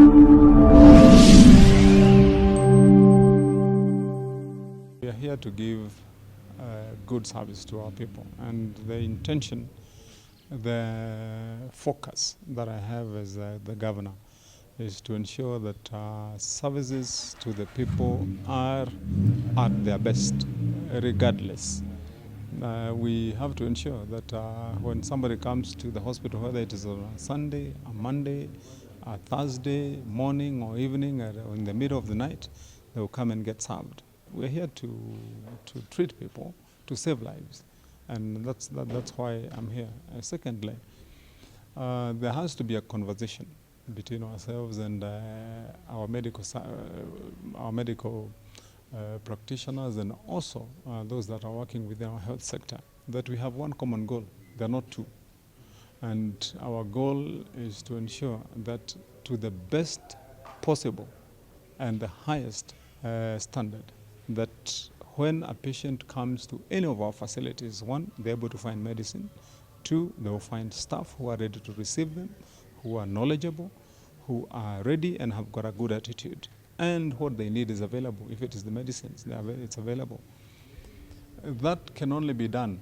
We are here to give good service to our people, and the intention, the focus that I have as the governor is to ensure that services to the people are at their best, regardless. We have to ensure that when somebody comes to the hospital, whether it is on a Sunday, a Monday, a Thursday morning or evening, or in the middle of the night, they will come and get served. We're here to treat people, to save lives, and that's why I'm here. Secondly, there has to be a conversation between ourselves and our medical practitioners, and also those that are working within our health sector, that we have one common goal. They're not two. And our goal is to ensure that to the best possible and the highest standard, that when a patient comes to any of our facilities, one, they're able to find medicine. Two, they will find staff who are ready to receive them, who are knowledgeable, who are ready and have got a good attitude. And what they need is available. If it is the medicines, it's available. That can only be done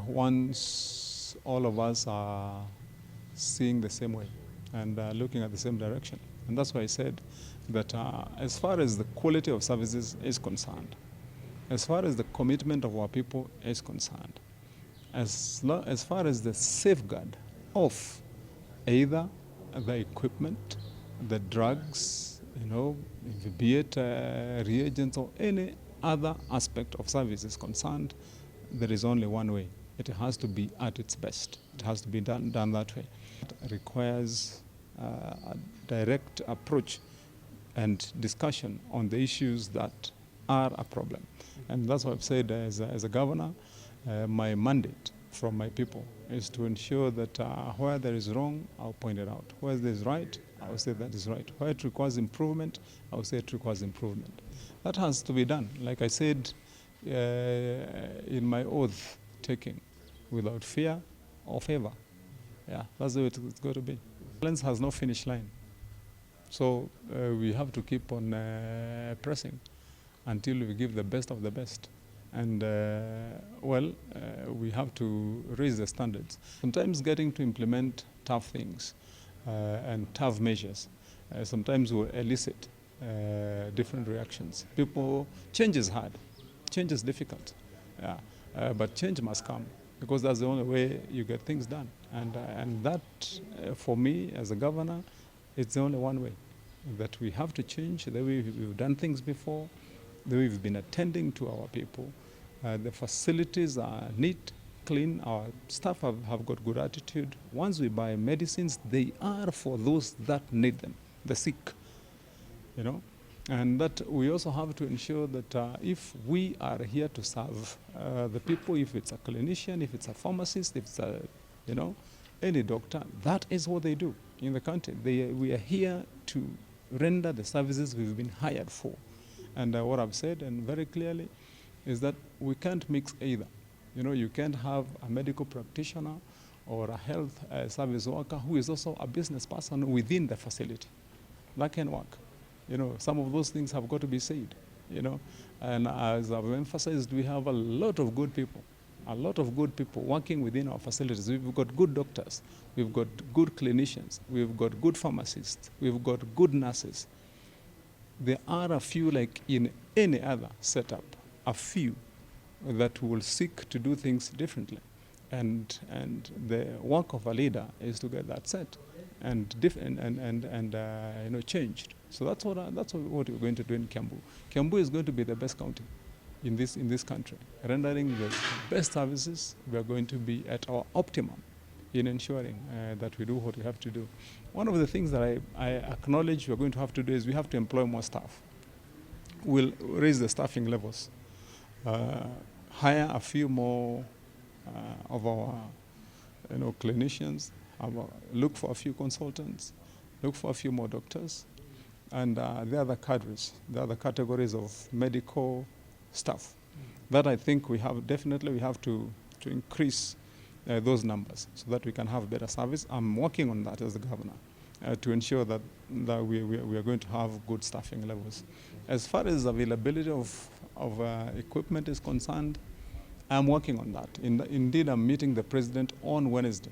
once all of us are seeing the same way and looking at the same direction. And that's why I said that as far as the quality of services is concerned, as far as the commitment of our people is concerned, as far as the safeguard of either the equipment, the drugs, be it reagents or any other aspect of service is concerned, there is only one way. It has to be at its best. It has to be done that way. It requires a direct approach and discussion on the issues that are a problem. And that's what I've said as a governor. My mandate from my people is to ensure that where there is wrong, I'll point it out. Where there is right, I will say that is right. Where it requires improvement, I will say it requires improvement. That has to be done. Like I said in my oath taking, without fear or favor. Yeah, that's the way it's got to be. Violence has no finish line. So we have to keep on pressing until we give the best of the best. And we have to raise the standards. Sometimes getting to implement tough things and tough measures sometimes will elicit different reactions. Change is hard, change is difficult, but change must come, because that's the only way you get things done. And that, for me as a governor, it's the only one way, that we have to change the way we've done things before, the way we've been attending to our people. The facilities are neat, clean, our staff have got good attitude. Once we buy medicines, they are for those that need them, the sick, And that we also have to ensure that if we are here to serve the people, if it's a clinician, if it's a pharmacist, if it's any doctor, that is what they do in the country. We are here to render the services we've been hired for. And what I've said, and very clearly, is that we can't mix either. You can't have a medical practitioner or a health service worker who is also a business person within the facility. That can work. Some of those things have got to be said, And as I've emphasized, we have a lot of good people working within our facilities. We've got good doctors, we've got good clinicians, we've got good pharmacists, we've got good nurses. There are a few, like in any other setup, a few that will seek to do things differently. And the work of a leader is to get that set and changed. So that's what we're going to do in Kiambu. Kiambu is going to be the best county in this country, rendering the best services. We are going to be at our optimum in ensuring that we do what we have to do. One of the things that I acknowledge we're going to have to do is we have to employ more staff. We'll raise the staffing levels, hire a few more of our clinicians, look for a few consultants, look for a few more doctors, and the other cadres, the other categories of medical staff. That I think we have to increase those numbers so that we can have better service. I'm working on that as the governor. to ensure that we are going to have good staffing levels. As far as availability of equipment is concerned, I'm working on that. Indeed, I'm meeting the president on Wednesday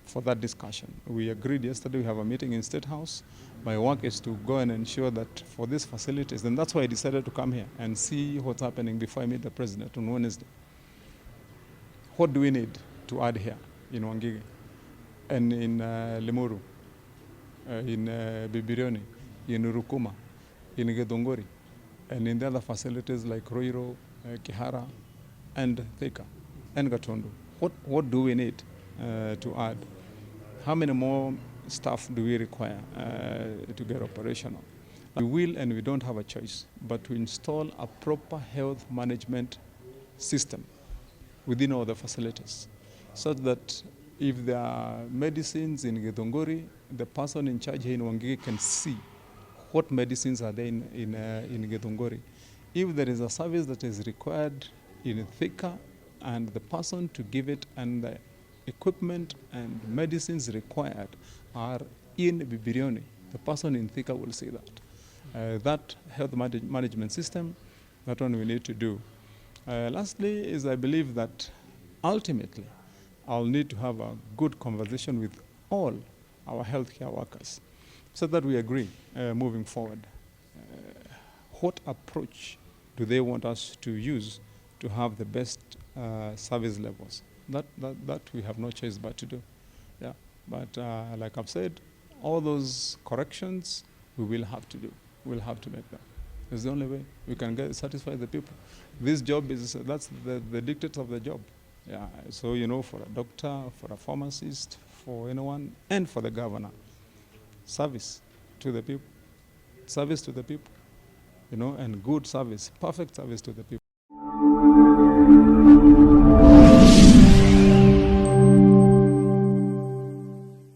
for that discussion. We agreed yesterday, we have a meeting in State House. My work is to go and ensure that for these facilities, and that's why I decided to come here and see what's happening before I meet the president on Wednesday. What do we need to add here in Wangige and in Limuru, in Bibirioni, in Rukuma, in Gedongori, and in the other facilities like Roiro, Kihara, and Thika, and Gatundu? What do we need to add? How many more staff do we require to get operational? We will, and we don't have a choice, but to install a proper health management system within all the facilities, such that if there are medicines in Gedongori, the person in charge here in Wangige can see what medicines are there in Gedongori. If there is a service that is required in Thika, and the person to give it and the equipment and medicines required are in Bibirioni, the person in Thika will see that. That health management system, that one we need to do. Lastly is I believe that ultimately I'll need to have a good conversation with all our healthcare workers so that we agree moving forward. What approach do they want us to use to have the best service levels? That we have no choice but to do. Yeah. But like I've said, all those corrections we will have to do. We'll have to make them. It's the only way we can satisfy the people. This job that's the dictates of the job. Yeah. So, you know, for a doctor, for a pharmacist, for anyone, and for the governor, service to the people. Service to the people. You know, and good service, perfect service to the people.